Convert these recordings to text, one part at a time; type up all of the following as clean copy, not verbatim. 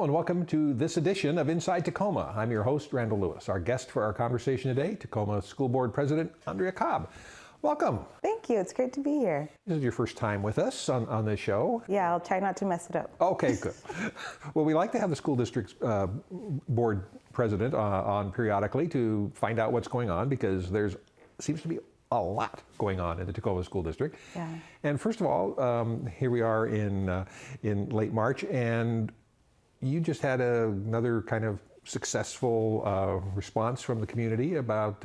and welcome to this edition of Inside Tacoma. I'm your host, Randall Lewis. Our guest for our conversation today, Tacoma School Board President Andrea Cobb. Welcome. Thank you. It's great to be here. This is your first time with us on this show. Yeah, I'll try not to mess it up. Okay, good. Well, we like to have the school district's board president on periodically to find out what's going on, because there's seems to be a lot going on in the Tacoma School District. Yeah. And first of all, here we are in late March, and you just had another kind of successful response from the community about,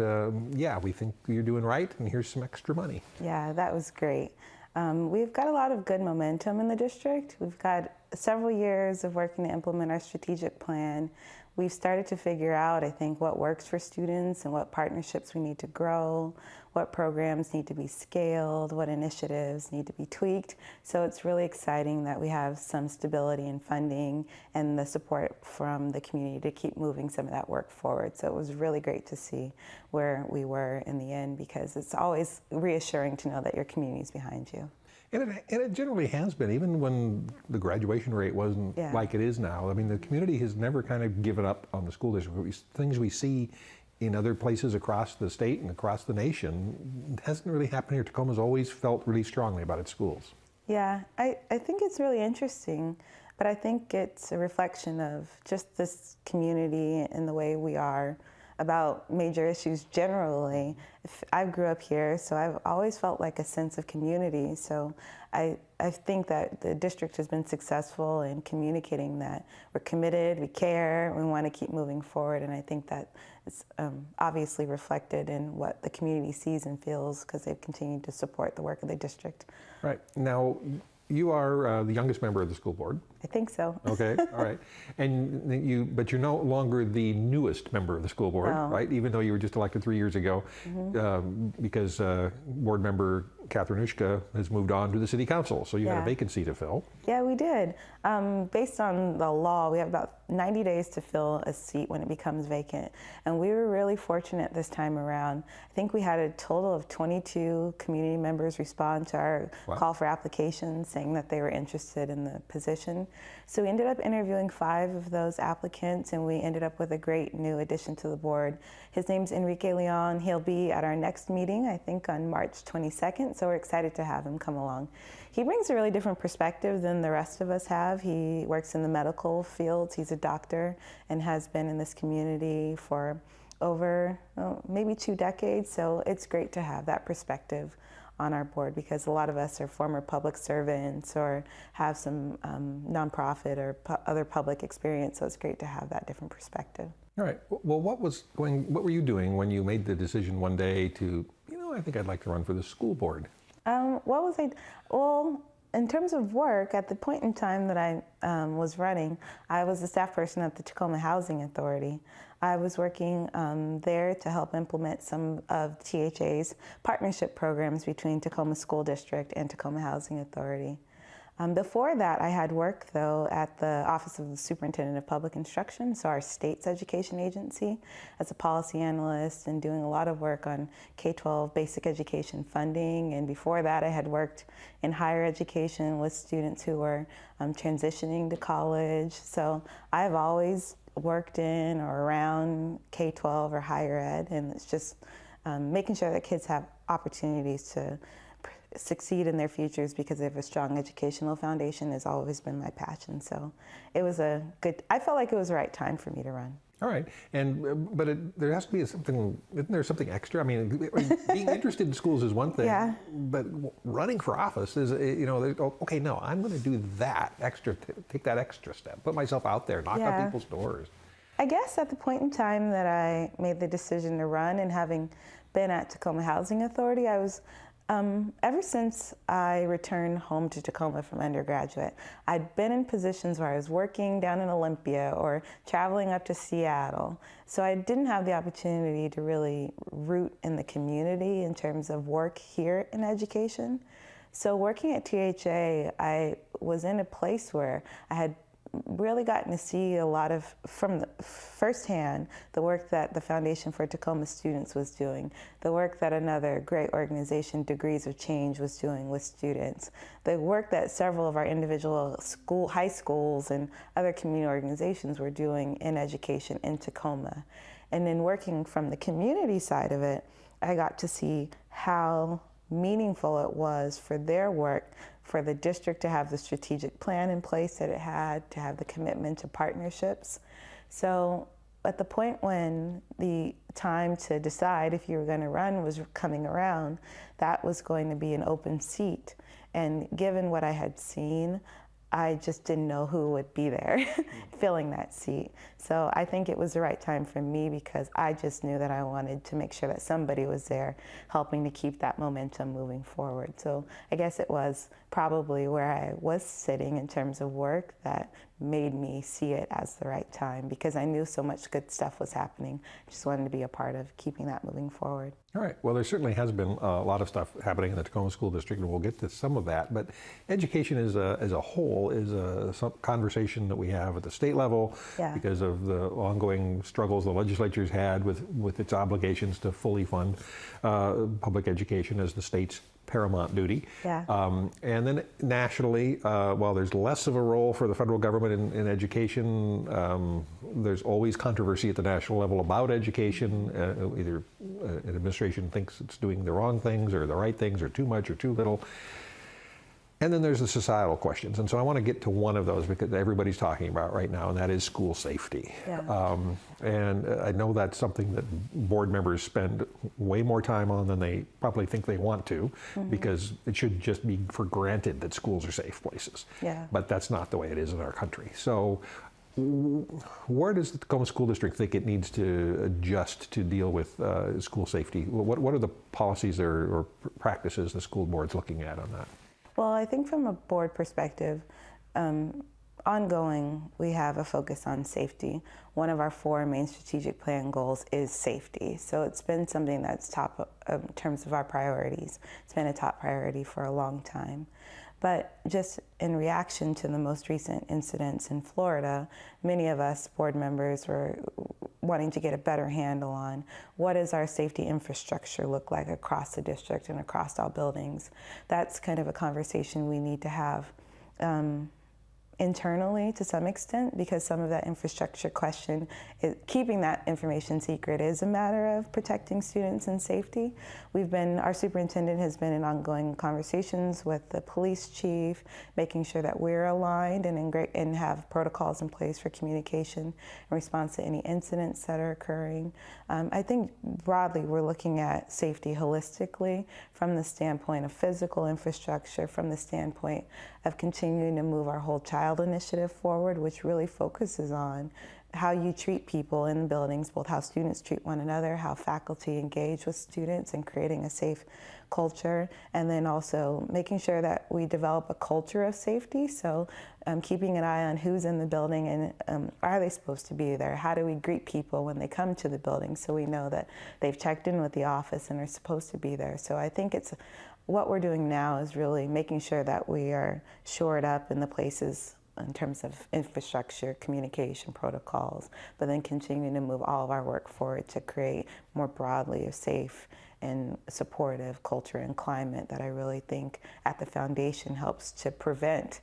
yeah, we think you're doing right, and here's some extra money. Yeah, that was great. We've got a lot of good momentum in the district. We've got several years of working to implement our strategic plan. We've started to figure out, I think, what works for students and what partnerships we need to grow, what programs need to be scaled, what initiatives need to be tweaked. So it's really exciting that we have some stability in funding and the support from the community to keep moving some of that work forward. So it was really great to see where we were in the end, because it's always reassuring to know that your community is behind you. And it generally has been, even when the graduation rate wasn't like it is now. I mean, the community has never kind of given up on the school district. Things we see in other places across the state and across the nation hasn't really happened here. Tacoma's always felt really strongly about its schools. Yeah, I think it's really interesting, but I think it's a reflection of just this community and the way we are about major issues generally. I grew up here, so I've always felt like a sense of community. So I think that the district has been successful in communicating that we're committed, we care, we want to keep moving forward, and I think that it's obviously reflected in what the community sees and feels, because they've continued to support the work of the district. Right. Now, you are the youngest member of the school board. I think so. Okay, all right. But you're no longer the newest member of the school board, right? Even though you were just elected 3 years ago, because board member Catherine Ushka has moved on to the city council, so you had a vacancy to fill. Yeah, we did. Based on the law, we have about 90 days to fill a seat when it becomes vacant. And we were really fortunate this time around. I think we had a total of 22 community members respond to our call for applications, saying that they were interested in the position. So we ended up interviewing 5 of those applicants, and we ended up with a great new addition to the board. His name's Enrique Leon. He'll be at our next meeting, I think on March 22nd, so we're excited to have him come along. He brings a really different perspective than the rest of us have. He works in the medical fields. He's a doctor and has been in this community for over maybe 2 decades, so it's great to have that perspective on our board, because a lot of us are former public servants or have some nonprofit or other public experience, so it's great to have that different perspective. All right. Well, what were you doing when you made the decision one day to, I think I'd like to run for the school board? Well, in terms of work, at the point in time that I was running, I was a staff person at the Tacoma Housing Authority. I was working there to help implement some of THA's partnership programs between Tacoma School District and Tacoma Housing Authority. Before that, I had worked, though, at the Office of the Superintendent of Public Instruction, so our state's education agency, as a policy analyst and doing a lot of work on K-12 basic education funding. And before that, I had worked in higher education with students who were transitioning to college. So I've always worked in or around K-12 or higher ed, and it's just making sure that kids have opportunities to succeed in their futures because they have a strong educational foundation has always been my passion. So it was I felt like it was the right time for me to run. All right, but there has to be isn't there something extra? I mean, being interested in schools is one thing, but running for office is, okay, no, I'm going to do that extra, take that extra step, put myself out there, knock on people's doors. I guess at the point in time that I made the decision to run, and having been at Tacoma Housing Authority, I was ever since I returned home to Tacoma from undergraduate, I'd been in positions where I was working down in Olympia or traveling up to Seattle. So I didn't have the opportunity to really root in the community in terms of work here in education. So working at THA, I was in a place where I had really gotten to see a lot of, firsthand, the work that the Foundation for Tacoma Students was doing, the work that another great organization, Degrees of Change, was doing with students, the work that several of our individual high schools and other community organizations were doing in education in Tacoma. And then working from the community side of it, I got to see how meaningful it was for their work, for the district to have the strategic plan in place that it had, to have the commitment to partnerships. So at the point when the time to decide if you were going to run was coming around, that was going to be an open seat. And given what I had seen, I just didn't know who would be there filling that seat. So I think it was the right time for me because I just knew that I wanted to make sure that somebody was there helping to keep that momentum moving forward. So I guess it was probably where I was sitting in terms of work that made me see it as the right time because I knew so much good stuff was happening. I just wanted to be a part of keeping that moving forward. All right. Well, there certainly has been a lot of stuff happening in the Tacoma School District, and we'll get to some of that. But education as a whole is some conversation that we have at the state level because of the ongoing struggles the legislature's had with its obligations to fully fund public education as the state's paramount duty. And then nationally, while there's less of a role for the federal government in education, there's always controversy at the national level about education. Either an administration thinks it's doing the wrong things or the right things or too much or too little. And then there's the societal questions. And so I want to get to one of those because everybody's talking about right now, and that is school safety. And I know that's something that board members spend way more time on than they probably think they want to, because it should just be for granted that schools are safe places. But that's not the way it is in our country. So where does the Tacoma School District think it needs to adjust to deal with school safety? What are the policies or practices the school board's looking at on that? Well, I think from a board perspective, ongoing, we have a focus on safety. One of our 4 main strategic plan goals is safety. So it's been something that's top in terms of our priorities. It's been a top priority for a long time. But just in reaction to the most recent incidents in Florida, many of us board members were wanting to get a better handle on what does our safety infrastructure look like across the district and across all buildings. That's kind of a conversation we need to have internally to some extent, because some of that infrastructure question, keeping that information secret is a matter of protecting students and safety. Our superintendent has been in ongoing conversations with the police chief, making sure that we're aligned and have protocols in place for communication in response to any incidents that are occurring. I think broadly we're looking at safety holistically from the standpoint of physical infrastructure, from the standpoint of continuing to move our whole child initiative forward, which really focuses on how you treat people in the buildings, both how students treat one another, how faculty engage with students, and creating a safe culture, and then also making sure that we develop a culture of safety. So keeping an eye on who's in the building and are they supposed to be there? How do we greet people when they come to the building so we know that they've checked in with the office and are supposed to be there? So I think what we're doing now is really making sure that we are shored up in the places in terms of infrastructure, communication protocols, but then continuing to move all of our work forward to create more broadly a safe and supportive culture and climate that I really think at the foundation helps to prevent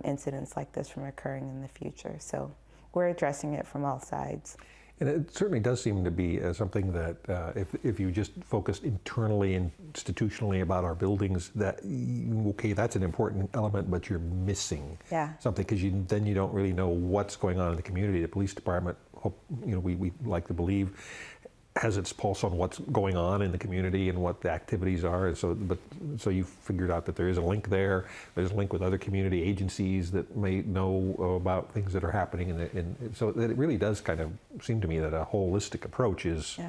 incidents like this from occurring in the future. So we're addressing it from all sides. And it certainly does seem to be something that if you just focus internally and institutionally about our buildings, that, okay, that's an important element, but you're missing something because then you don't really know what's going on in the community. The police department, we like to believe, has its pulse on what's going on in the community and what the activities are. And so you figured out that there is a link there. There's a link with other community agencies that may know about things that are happening. And so it really does kind of seem to me that a holistic approach is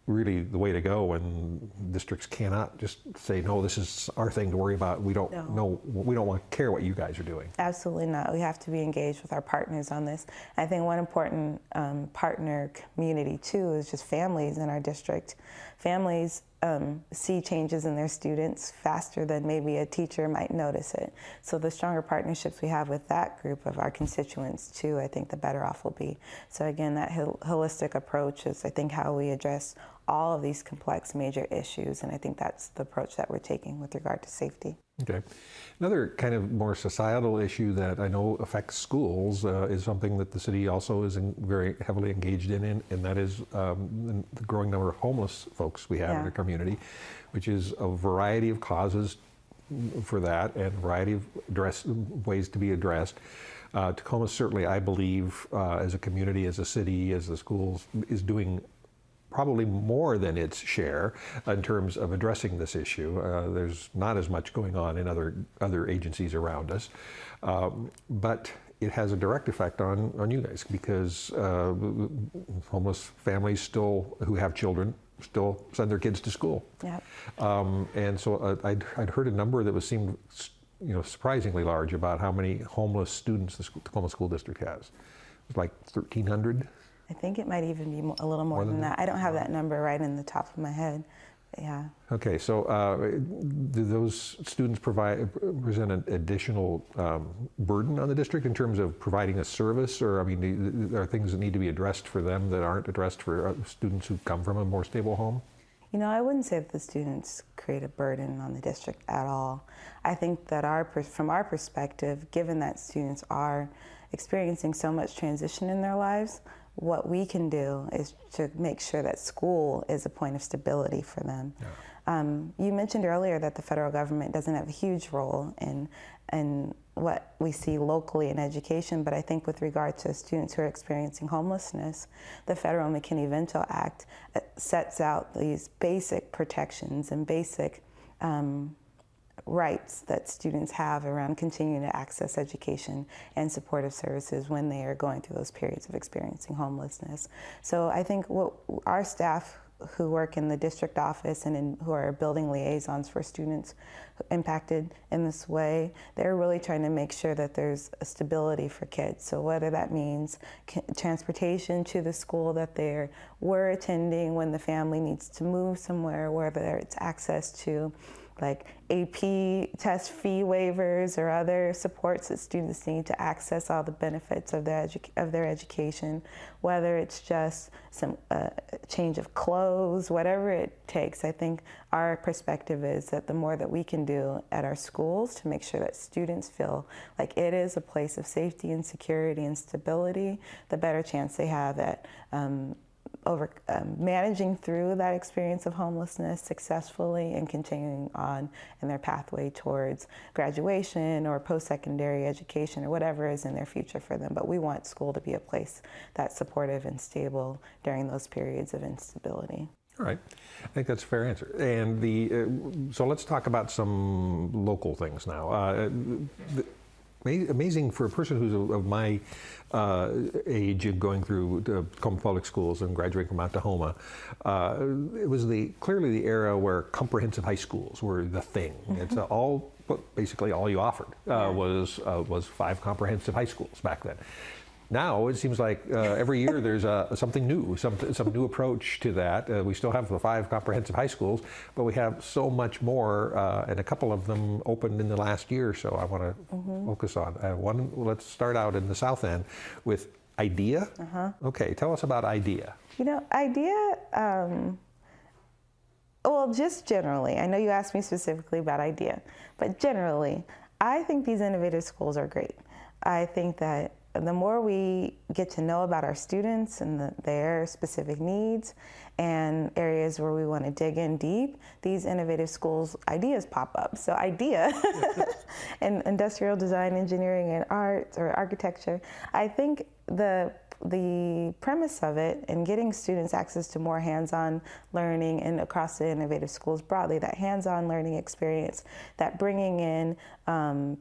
really the way to go, and districts cannot just say, no, this is our thing to worry about. We don't know, we don't want to care what you guys are doing. Absolutely not. We have to be engaged with our partners on this. I think one important partner community too is just families in our district. Families see changes in their students faster than maybe a teacher might notice it. So the stronger partnerships we have with that group of our constituents too, I think the better off we'll be. So again, that holistic approach is, I think, how we address all of these complex major issues, and I think that's the approach that we're taking with regard to safety. Okay. Another kind of more societal issue that I know affects schools is something that the city also is very heavily engaged in, and that is the growing number of homeless folks we have in our community, which is a variety of causes for that and a variety of ways to be addressed. Tacoma certainly, I believe, as a community, as a city, as the schools, is doing probably more than its share in terms of addressing this issue. There's not as much going on in other agencies around us, but it has a direct effect on you guys, because homeless families still, who have children, still send their kids to school. Yep. And so I'd heard a number that seemed surprisingly large about how many homeless students the Tacoma School District has. It was like 1,300. I think it might even be a little more than that. I don't have that number right in the top of my head. Yeah. Okay, so do those students present an additional burden on the district in terms of providing a service, or I mean, are things that need to be addressed for them that aren't addressed for students who come from a more stable home? I wouldn't say that the students create a burden on the district at all. I think that from our perspective, given that students are experiencing so much transition in their lives, what we can do is to make sure that school is a point of stability for them. Yeah. You mentioned earlier that the federal government doesn't have a huge role in what we see locally in education, but I think with regard to students who are experiencing homelessness, the Federal McKinney-Vento Act sets out these basic protections and basic rights that students have around continuing to access education and supportive services when they are going through those periods of experiencing homelessness. So I think what our staff who work in the district office and who are building liaisons for students impacted in this way, they're really trying to make sure that there's a stability for kids. So whether that means transportation to the school that they were attending when the family needs to move somewhere, whether it's access to like AP test fee waivers or other supports that students need to access all the benefits of their education, whether it's just some change of clothes, whatever it takes. I think our perspective is that the more that we can do at our schools to make sure that students feel like it is a place of safety and security and stability, the better chance they have at managing through that experience of homelessness successfully and continuing on in their pathway towards graduation or post-secondary education or whatever is in their future for them. But we want school to be a place that's supportive and stable during those periods of instability. All right, I think that's a fair answer. And so let's talk about some local things now. Amazing for a person who's of my age and going through Tacoma Public Schools and graduating from Mount Tacoma. It was clearly the era where comprehensive high schools were the thing. Mm-hmm. It's basically all you offered was 5 comprehensive high schools back then. Now it seems like every year there's something new, some new approach to that. We still have the 5 comprehensive high schools, but we have so much more, and a couple of them opened in the last year. So I want to focus on one. Let's start out in the South End with IDEA. Okay, tell us about IDEA. IDEA. Well, just generally, I know you asked me specifically about IDEA, but generally, I think these innovative schools are great. I think that the more we get to know about our students and their specific needs and areas where we want to dig in deep, these innovative schools ideas pop up. So IDEA and industrial design, engineering, and art or architecture, I think the premise of it and getting students access to more hands-on learning and across the innovative schools broadly, that hands-on learning experience, that bringing in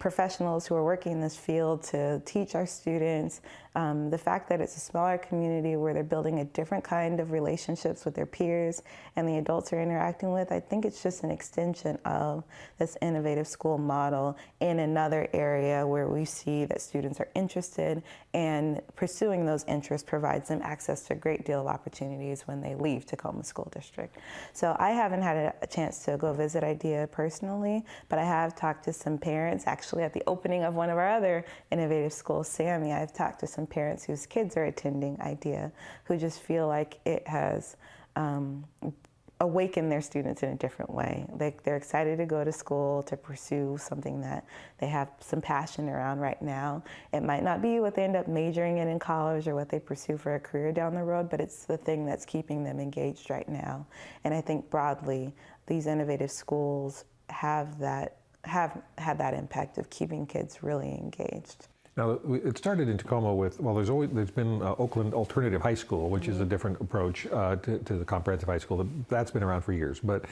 professionals who are working in this field to teach our students the fact that it's a smaller community where they're building a different kind of relationships with their peers and the adults they're interacting with, I think it's just an extension of this innovative school model in another area where we see that students are interested, and pursuing those interests provides them access to a great deal of opportunities when they leave Tacoma School District. So I haven't had a chance to go visit IDEA personally, but I have talked to some parents. Actually, at the opening of one of our other innovative schools, Sammy, I've talked to some parents whose kids are attending IDEA who just feel like it has awakened their students in a different way. They're excited to go to school to pursue something that they have some passion around right now. It might not be what they end up majoring in college or what they pursue for a career down the road, but it's the thing that's keeping them engaged right now. And I think broadly, these innovative schools have had that impact of keeping kids really engaged. Now, it started in Tacoma with, well, there's been Oakland Alternative High School, which is a different approach to the comprehensive high school. That's been around for years. But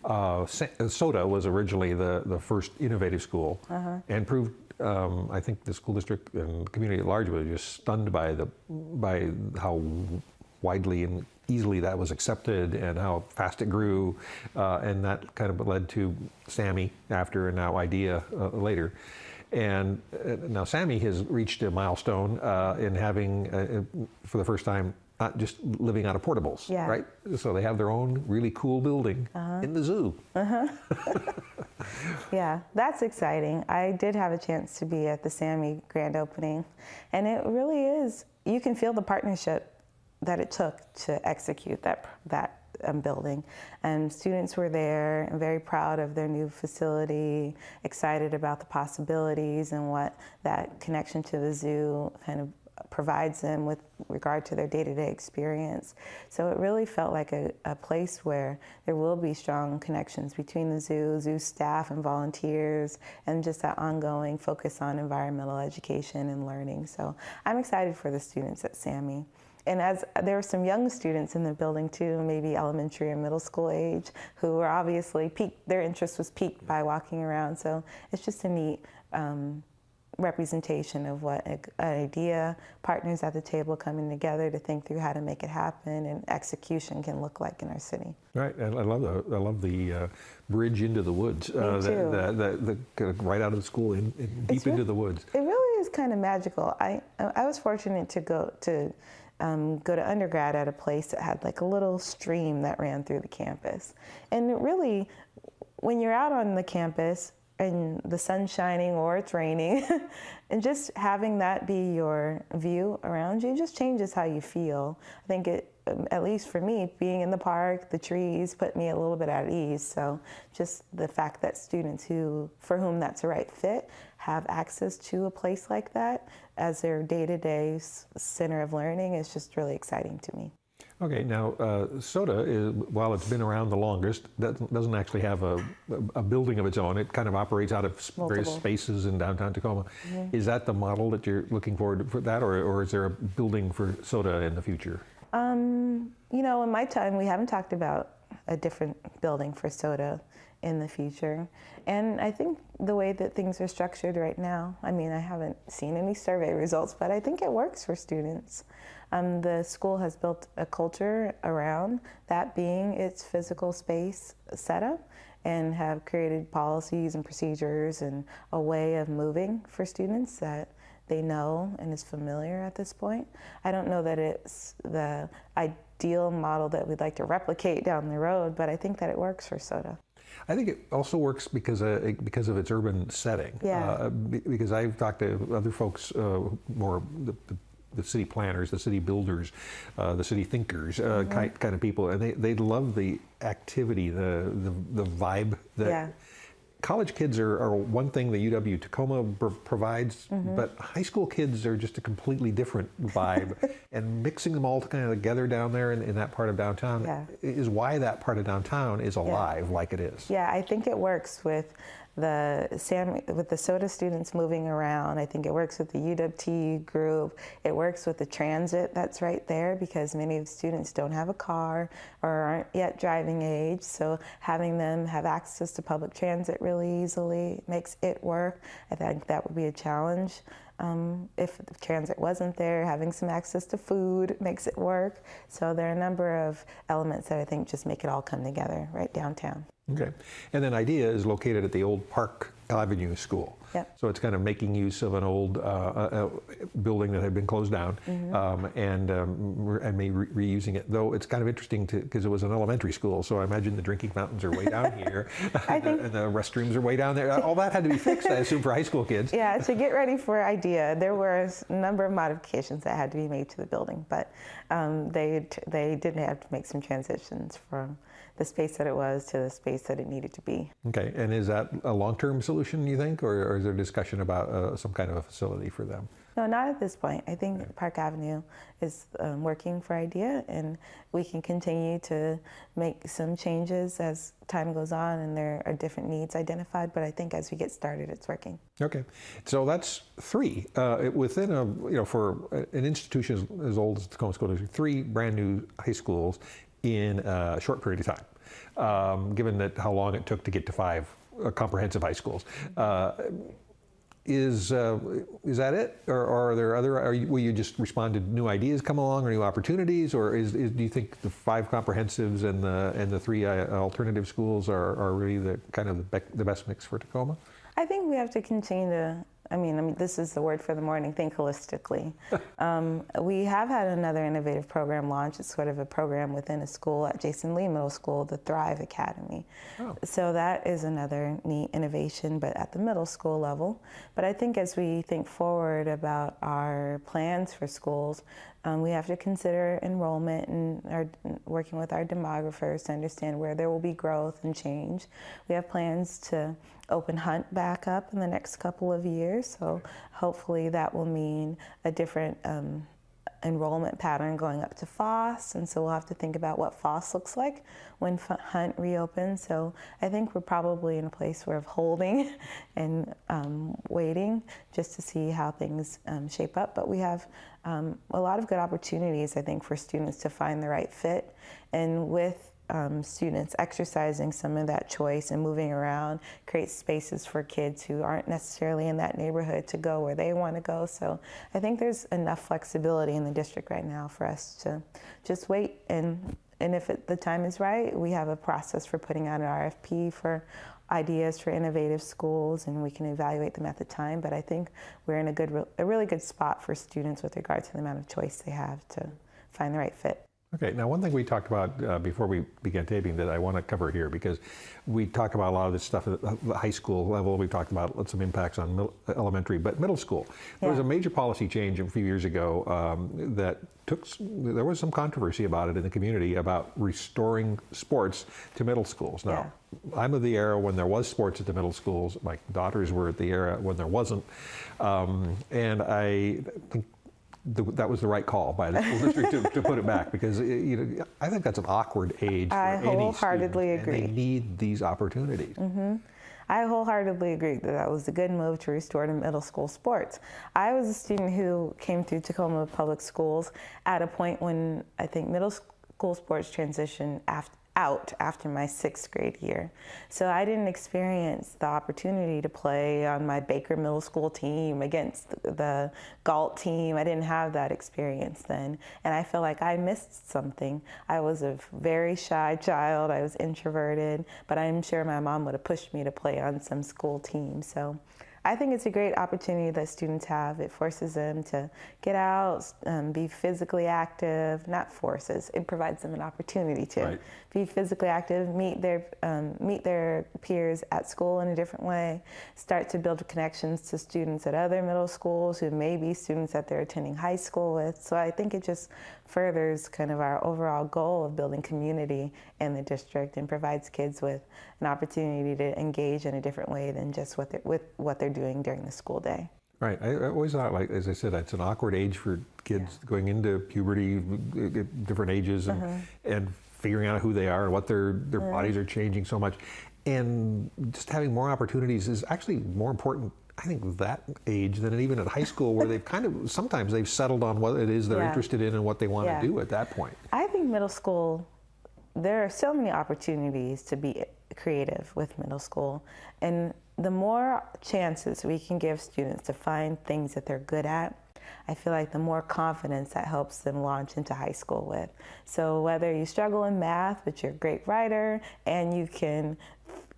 SOTA was originally the first innovative school and proved, I think the school district and the community at large was just stunned by how widely and easily that was accepted and how fast it grew. And that kind of led to Sammy after, and now IDEA later. And now Sammy has reached a milestone in having, for the first time, not just living out of portables, right? So they have their own really cool building in the zoo. Yeah, that's exciting. I did have a chance to be at the Sammy grand opening, and it really is, you can feel the partnership that it took to execute that building. And students were there and very proud of their new facility, excited about the possibilities and what that connection to the zoo kind of provides them with regard to their day-to-day experience. So it really felt like a place where there will be strong connections between the zoo staff and volunteers, and just that ongoing focus on environmental education and learning. So I'm excited for the students at Sammy. And as there were some young students in the building too, maybe elementary or middle school age, who were obviously their interest was piqued by walking around. So it's just a neat representation of what an IDEA, partners at the table coming together to think through how to make it happen, and execution can look like in our city. Right, and I love the bridge into the woods. Me too. Right out of the school deep into the woods. It really is kind of magical. I was fortunate to go to undergrad at a place that had like a little stream that ran through the campus. And it really, when you're out on the campus and the sun's shining or it's raining, and just having that be your view around you just changes how you feel. I think it, at least for me, being in the park, the trees put me a little bit at ease. So just the fact that students for whom that's a right fit have access to a place like that as their day-to-day center of learning is just really exciting to me. Okay, now SOTA, while it's been around the longest, doesn't actually have a building of its own. It kind of operates out of various spaces in downtown Tacoma. Is that the model that you're looking forward for that, or is there a building for SOTA in the future? You know, in my time, we haven't talked about a different building for SOTA in the future. And I think the way that things are structured right now, I mean, I haven't seen any survey results, but I think it works for students. The school has built a culture around that being its physical space setup, and have created policies and procedures and a way of moving for students that they know and is familiar at this point. I don't know that it's the ideal model that we'd like to replicate down the road, but I think that it works for SOTA. I think it also works because of its urban setting. Yeah. Because I've talked to other folks, more the city planners, the city builders, the city thinkers, kind of people, and they love the activity, the vibe that college kids are one thing that UW Tacoma provides, but high school kids are just a completely different vibe. And mixing them all kind of together down there in that part of downtown is why that part of downtown is alive like it is. Yeah, I think it works with the SOTA students moving around. I think it works with the UWT group. It works with the transit that's right there, because many of the students don't have a car or aren't yet driving age. So having them have access to public transit really easily makes it work. I think that would be a challenge. if the transit wasn't there, having some access to food makes it work. So there are a number of elements that I think just make it all come together right downtown. Okay. And then IDEA is located at the old Park Avenue School. Yep. So it's kind of making use of an old building that had been closed down, and reusing it. Though it's kind of interesting because it was an elementary school, so I imagine the drinking fountains are way down here, and the restrooms are way down there. All that had to be fixed, I assume, for high school kids. Yeah, to get ready for IDEA, there were a number of modifications that had to be made to the building, but they did have to make some transitions from the space that it was to the space that it needed to be. Okay, and is that a long-term solution, you think, or is there discussion about some kind of a facility for them? No, not at this point. I think Park Avenue is working for IDEA, and we can continue to make some changes as time goes on and there are different needs identified, but I think as we get started, it's working. Okay, so that's three. Within for an institution as old as the Tacoma School District, 3 brand new high schools in a short period of time, given that how long it took to get to 5 comprehensive high schools. Is that it, or are there other? Will you just respond to new ideas come along, or new opportunities, or do you think the 5 comprehensives and the 3 alternative schools are really the kind of the best mix for Tacoma? I think we have to continue to. I mean, this is the word for the morning, think holistically. We have had another innovative program launch. It's sort of a program within a school at Jason Lee Middle School, the Thrive Academy. Oh. So that is another neat innovation, but at the middle school level. But I think as we think forward about our plans for schools, we have to consider enrollment and working with our demographers to understand where there will be growth and change. We have plans to open Hunt back up in the next couple of years, so hopefully that will mean a different enrollment pattern going up to FOSS, and so we'll have to think about what FOSS looks like when Hunt reopens. So I think we're probably in a place where of holding and waiting just to see how things shape up, but we have a lot of good opportunities, I think, for students to find the right fit, and with students exercising some of that choice and moving around, create spaces for kids who aren't necessarily in that neighborhood to go where they want to go. So I think there's enough flexibility in the district right now for us to just wait, and if the time is right, we have a process for putting out an RFP for ideas for innovative schools, and we can evaluate them at the time. But I think we're in a really good spot for students with regard to the amount of choice they have to find the right fit. Okay, now one thing we talked about before we began taping that I want to cover here, because we talk about a lot of this stuff at the high school level. We've talked about some impacts on elementary, but middle school. There was a major policy change a few years ago there was some controversy about it in the community about restoring sports to middle schools. Now, I'm of the era when there was sports at the middle schools. My daughters were at the era when there wasn't. And I think that was the right call by the school district to put it back, because I think that's an awkward age for any student. I wholeheartedly agree. And they need these opportunities. Mm-hmm. I wholeheartly agree that was a good move to restore to middle school sports. I was a student who came through Tacoma Public Schools at a point when I think middle school sports transitioned out after my 6th grade year. So I didn't experience the opportunity to play on my Baker Middle School team against the Galt team. I didn't have that experience then, and I feel like I missed something. I was a very shy child, I was introverted, but I'm sure my mom would have pushed me to play on some school team. So I think it's a great opportunity that students have. It forces them to get out, be physically active, not forces, it provides them an opportunity to be physically active, meet their peers at school in a different way, start to build connections to students at other middle schools who may be students that they're attending high school with. So I think it just furthers kind of our overall goal of building community in the district and provides kids with an opportunity to engage in a different way than just with what they're doing during the school day. Right. I always thought, like, as I said, it's an awkward age for kids going into puberty at different ages and figuring out who they are and what their bodies are changing so much. And just having more opportunities is actually more important, I think, that age than even at high school, where they've sometimes they've settled on what it is they're interested in and what they want to do at that point. I think middle school there are so many opportunities to be creative with middle school, and the more chances we can give students to find things that they're good at, I feel like the more confidence that helps them launch into high school with. So whether you struggle in math, but you're a great writer and you can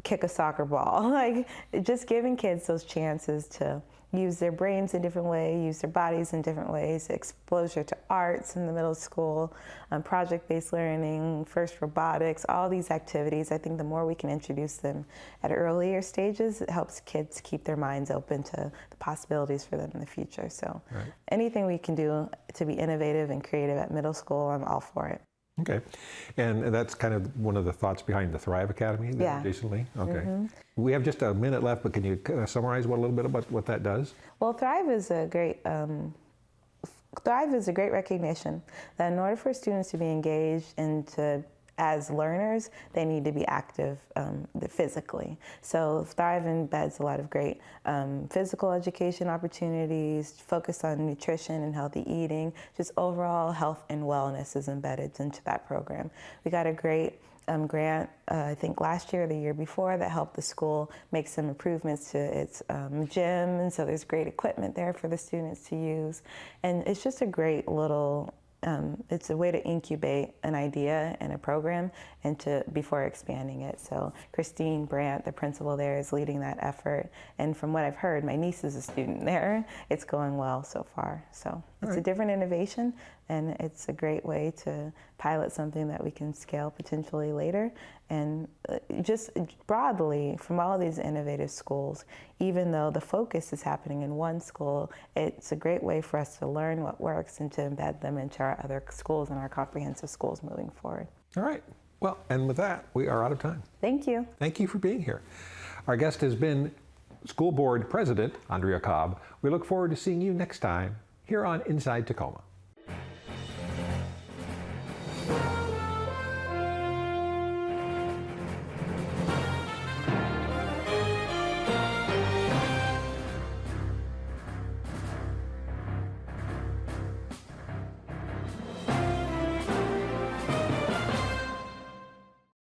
kick a soccer ball, like just giving kids those chances to use their brains in different ways, use their bodies in different ways, exposure to arts in the middle school, project-based learning, first robotics, all these activities. I think the more we can introduce them at earlier stages, it helps kids keep their minds open to the possibilities for them in the future. So anything we can do to be innovative and creative at middle school, I'm all for it. Okay, and that's kind of one of the thoughts behind the Thrive Academy, Jason Lee? Okay. We have just a minute left, but can you summarize a little bit about what that does? Well, Thrive is a great recognition that in order for students to be engaged and as learners, they need to be active physically. So Thrive embeds a lot of great physical education opportunities, focused on nutrition and healthy eating. Just overall health and wellness is embedded into that program. We got a great grant, I think last year or the year before, that helped the school make some improvements to its gym, and so there's great equipment there for the students to use. And it's just a great little it's a way to incubate an idea and a program before expanding it. So Christine Brandt, the principal there, is leading that effort. And from what I've heard, my niece is a student there. It's going well so far. So it's a different innovation, and it's a great way to pilot something that we can scale potentially later. And just broadly, from all of these innovative schools, even though the focus is happening in one school, it's a great way for us to learn what works and to embed them into our other schools and our comprehensive schools moving forward. All right. Well, and with that, we are out of time. Thank you. Thank you for being here. Our guest has been School Board President Andrea Cobb. We look forward to seeing you next time here on Inside Tacoma.